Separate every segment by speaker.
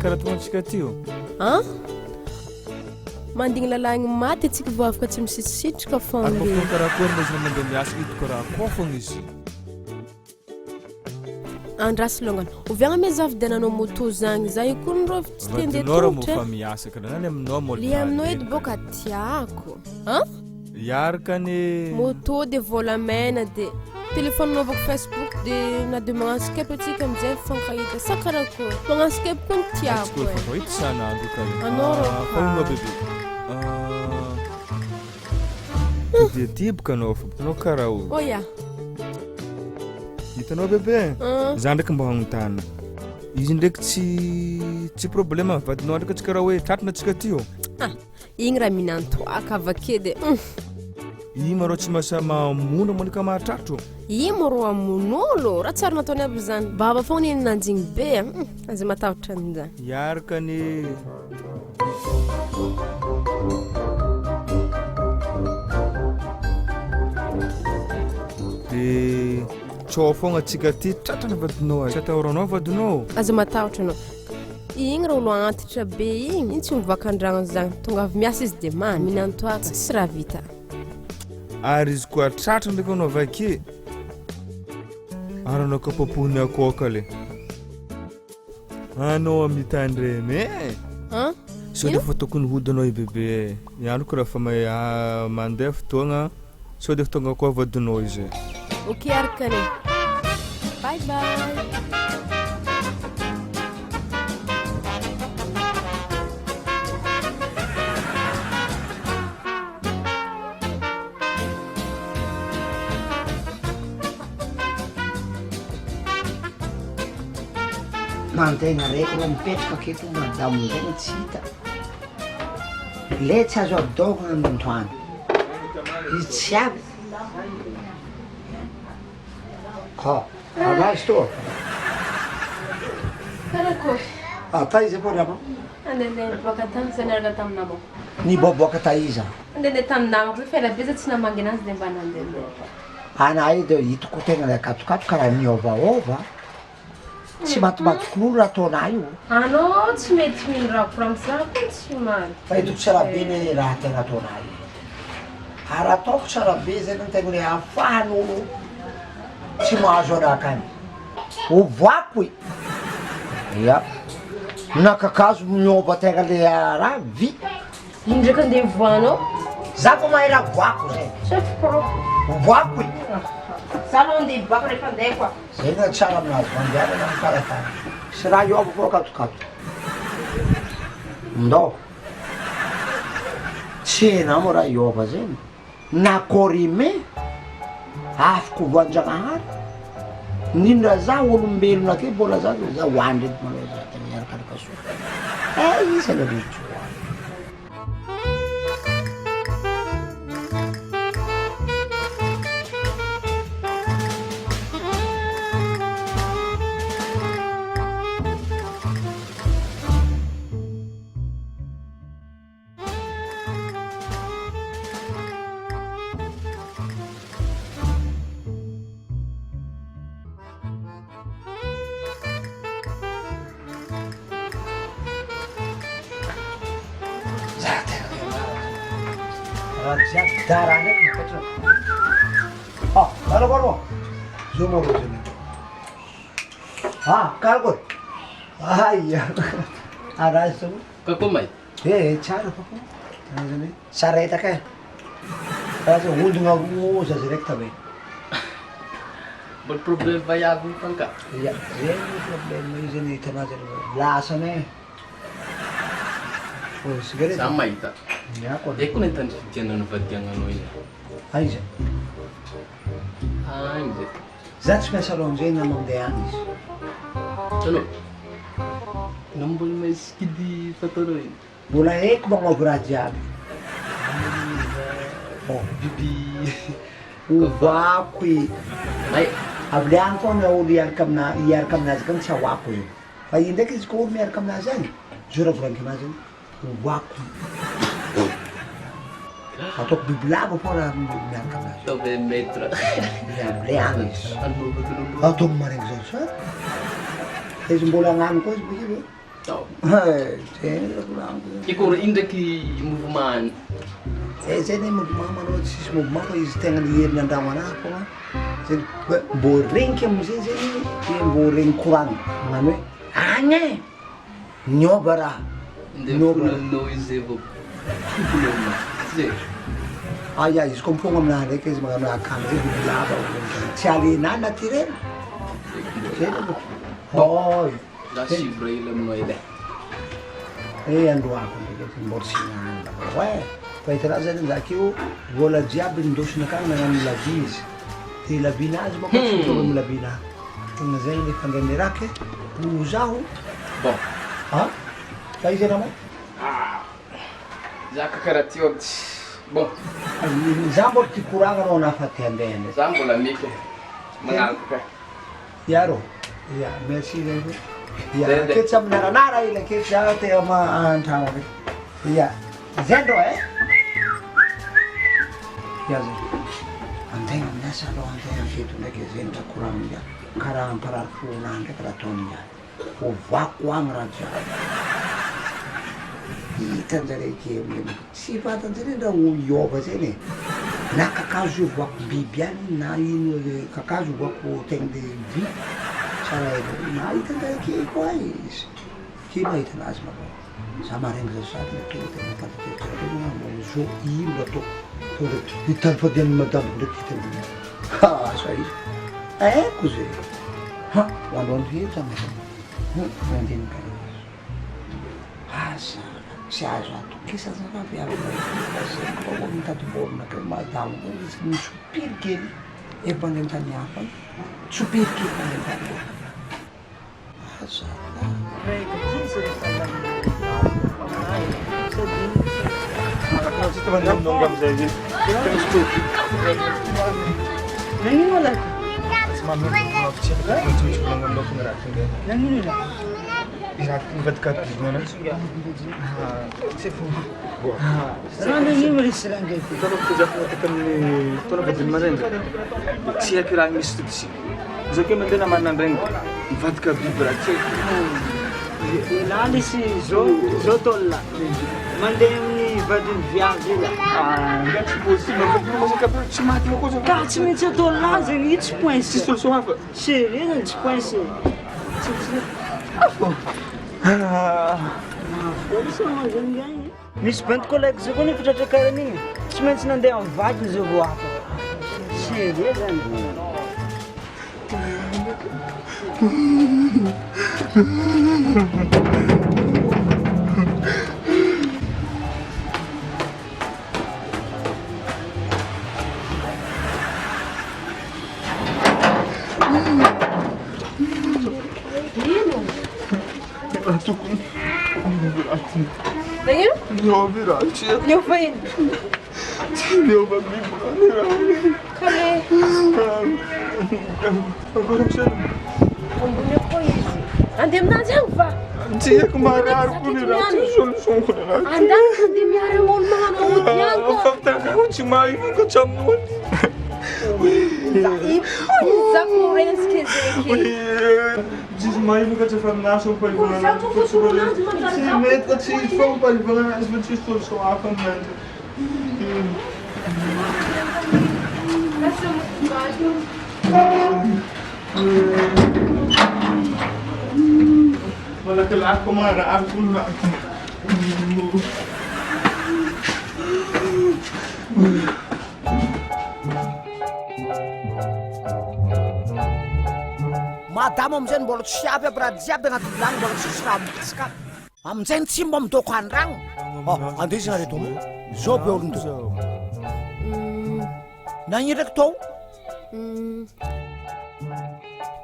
Speaker 1: Karaha toantsika tio
Speaker 2: mandigny lalagny maty atsika vao afaka tsy misisitrika
Speaker 1: foagna karakory izy mandeha miasa hitako raha koa fogna izy
Speaker 2: andrasy longany oviagna mezavy nanao moto zagny za io koa nirô tsy tendeha
Speaker 1: tongotra mofa miasa kana nany aminao mola
Speaker 2: le aminao edy boka tiako
Speaker 1: iaraka ny
Speaker 2: moto de volamena de téléphone novako Facebook de na de magnano skype atsika amizay fankahita sa karakory magnano skype koa tiako
Speaker 1: hita sanandro ka
Speaker 2: anao
Speaker 1: bebe de tiboka anao fa anao karaha o
Speaker 2: oya
Speaker 1: hitanao bebe za ndraiky mba hagnontana izy ndraiky tsy problème vadinao ndraiky tsy karaha hoe tratrina atsika tio
Speaker 2: igny raha minantoaka avake de
Speaker 1: i marô tsy mamono monika mahatratro
Speaker 2: i marô amonolo raha tsara nataony aby zany baba fogna ny nanjigny be aza matahotra an'izany
Speaker 1: iaraka ny de tsao fogna atsika ty tratrana vadinao tsy atahoranao vadinao
Speaker 2: aza matahotra anao igny raha olo antitra be igny tsy mivaka an-dragno zany tonga avy miasa izy de many minantoaka tsisy raha vita
Speaker 1: ary izy koa tratra ndraiky anao avake ary anao kapapohony akôka le anao mitandreny sao de fa tokony hodinao i bebe ianoko raha fa mandeha fotoagna sao de fotoagna koa vadinao izy
Speaker 2: ok arkany bye bye
Speaker 3: mantegna raiky la mipetraka aketo madamo ndragny tsy hita le tsy azo adôvagna amin'androany izy tsy avy anazy toa
Speaker 2: karakory
Speaker 3: ta izy po rama
Speaker 2: andehandeha niboaka tany zay niaraka taminamako
Speaker 3: niboaboaka ta iza
Speaker 2: andehandeha taminamako fialabe za tsy namangy anazy de mba nandehandeha
Speaker 3: ana io de hitako tegna le akatokato karaha miovaova tsy matomatokolo raha ataonay io
Speaker 2: anao tsy mety mino raha koramizah koa tsy mary
Speaker 3: fa hitako tsara be ny raha tegna ataonay ary ataoko tsara be zay ny tegna le ahafahan'olo tsy mahazo anakany ovoako i ia nakakazo miova tegna le raha vy
Speaker 2: ino ndraiky andeha voanao
Speaker 3: za fa mahay raha voako zay
Speaker 2: sefro
Speaker 3: ovoako i
Speaker 2: za aloha andeha hiboaka rehefa andeha koa
Speaker 3: zay na tsara aminazy mandianana mikaratany sy raha iova koa akatokato ndao tsy hena mo raha iova zay na corime afaka voan-janahary nindra za olombelona ake mbola za za hoandry edy malo za tena miarakaraka soa isa le rojo darah ndraiky napetraka karakory mo zo mo rozony karakory aya arazy so
Speaker 4: kakomay
Speaker 3: tsara fa ko zany saretaka karaha ondogna oza zay raiky tave
Speaker 4: mbola problème vaiavy fanka
Speaker 3: ia zay problème izy ny hitanazy lasany
Speaker 4: za mahita eko ny tandridianao novadiagnanao iny
Speaker 3: aiza
Speaker 4: any zay
Speaker 3: za tsy miasa lonzay na mandeha any izy
Speaker 4: anao na mbola misy kidy fataonao iny
Speaker 3: mbola haiko magnaovy raha jiaby
Speaker 4: biby
Speaker 3: ovako i avy le any foana olo hiaraka aminazy ka tsy ahoako iny fa i ndraiky izy ko olo miaraka aminazy any zao raha volaniko anazy hoako ataoko bibilava fô raha miaraka anazy
Speaker 4: Ataovy maître.
Speaker 3: le agny izy ataoko maraingy zao sa izy mbola agnano koa izy bakeo zay raha volaniko
Speaker 4: Ikory ino ndraiky mouvement.
Speaker 3: zay ne mouvement manao tsisy mouvement fa izy tegna niheriny andragno anahy fogna zay mbo regniky amizay zany de mbo regny koragna magnano hoe agny niova raha
Speaker 4: Ndefulanao izy vao fipolona. Zay.
Speaker 3: aya izy koa mipogna aminahy ndraiky izy magnano akany zay bibilava tsy alenany naturel zay oy
Speaker 4: Za chiffre ila aminao edy.
Speaker 3: androako ndraiky mbola tsy nana oe fa hitanao zany zakeo vola jiaby ndosina akany nagnano labi izy de labinazy mako tsy mitovy amy labinahy tegna zay le fandrany raky po zaho
Speaker 4: Bon.
Speaker 3: fa izy anao
Speaker 4: Zaka karaha ty ôdy. Bon.
Speaker 3: za mbola ty koragna anao nafaty andehany
Speaker 4: Za mbola meky. Magnampy.
Speaker 3: Yaro. Ya, merci Renzo. Ya,
Speaker 4: Dede.
Speaker 3: ke tsam nara ile ke tsao te ama antao. Ya. Zendo Ya zendo. Anteng nasa lo anteng kitu ndeke zendo kurangnya. Karang parafu nande kratonya. O vakuang raja. Itanjare kemle. Sifatan zene nda uyova zene. Na kakazo voako biby any na ino kakazo voako tegna de vy tsara na hitandraha ke koa izy ke mahita anazy manao za maraigny zao sady natao tegna tatatetra zo ino atao tonga hitany fadian'ny madamo ndraiky hitany sa izy aiko zay hoandroandro hety mandeha kare asa tsy azo atokisa zaka viavy mitady vorona ke madamo izy misopiry kely efa mandeha tany hafa sopiry kely mandeha tany asa
Speaker 1: Kita banyak nonggam saya je. Terus tu.
Speaker 5: Yang ini lah.
Speaker 1: Semalam nak cek, cuci nonggam dok ngerak tu.
Speaker 5: Yang ini lah.
Speaker 1: Irak buat kat mana? Sefu.
Speaker 5: Serang ini mesti serang gitu.
Speaker 1: Kalau tu jangan tekan ni, tu nak berdiri mana ni? Siapa kira mesti tu sih. Jadi mana nama nandeng? Buat kat berat cek.
Speaker 5: Lali si Zotolla. Mandem ni badin viagem lah.
Speaker 1: Enggak sih, masih kapal cuma tu aku
Speaker 5: Tá, se me Zotolla, zeng itu pun
Speaker 1: Si
Speaker 5: sih.
Speaker 1: sul apa?
Speaker 5: Serius itu pun sih. Misy banty collègue zao koa nefa tratra karaha an'igny tsy maintsy nandeha amin'ny vaky zao vao hafa serieux zany
Speaker 2: Venho?
Speaker 1: Não virar, tia.
Speaker 2: Eu venho.
Speaker 1: Meu amigo,
Speaker 2: Cadê?
Speaker 1: agora você
Speaker 2: Ang bunyo ko easy. Andim na dyan pa.
Speaker 1: tia kumarar ko nila solution ko na.
Speaker 2: Andang andim yara mo mga naudyan ka.
Speaker 1: Fakta ko chimay ko chamon.
Speaker 2: Za ko rin skizeki.
Speaker 1: Diz mãe nunca te falou nada sobre o Ivan. Se mete que se for para o Ivan, as vezes tudo só a família. Wala ka lang kumaraan ko na.
Speaker 3: madamo amizay mbola tsy avy aby raha jiaby agnaty vilany mbola tsisy raha masaka amizay tsy mba midoko andragno andesina reto zao be olon to nagny ndraiky tao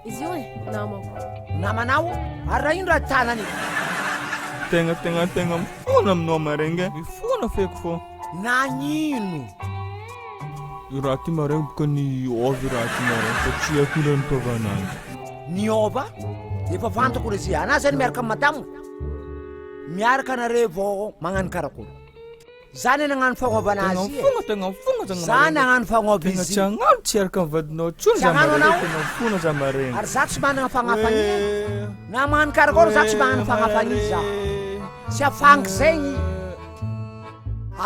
Speaker 2: Izy io namako.
Speaker 3: namanao ary raha ino raha tanany
Speaker 1: Tenga mifona aminao marengy mifona feko fô
Speaker 3: nagnino
Speaker 1: i raha ty marengy boka ny ovy raha ty marengy fa tsy haiko ino nitaova anazy
Speaker 3: niova efa fantako re zay anazy zany miaraka amin'ny madamo miaraka anareo vao magnano karakory zany nagnano fagnaovana azy
Speaker 1: tegna mifogna
Speaker 3: zany nagnano fagnaova
Speaker 1: tegna
Speaker 3: izy
Speaker 1: tsy agnano tsy araka amin'ny vadinao tsony
Speaker 3: Tsy agnano anao?
Speaker 1: tegna mifona za mareny
Speaker 3: ary za tsy manana fagnafania na magnano karakory za tsy manana fagnafania za tsy afangy zegny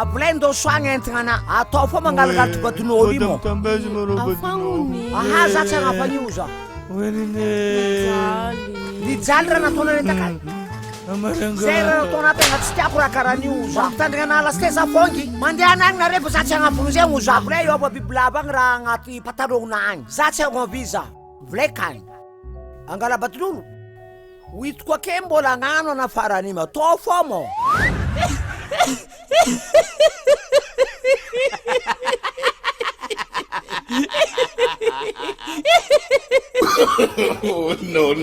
Speaker 3: avolaindao soagna entigna ana atao fo mangalagato vadinao io mo
Speaker 2: afagony
Speaker 3: aha za tsy agnafanio za
Speaker 2: jaly
Speaker 3: nijaly raha nataonare takany zay raha nataona tegna tsy tiako raha karahan'io za tandrigna nala sy te za fongy mandeha anagny nare fa za tsy agnafony zay mo za volay ova bibilava agny raha agnaty patalogna agny za tsy agnaviza volay kany angala batilolo hoitiko ake mbola agnano anafarany ma atao fo mo
Speaker 4: Oh, no.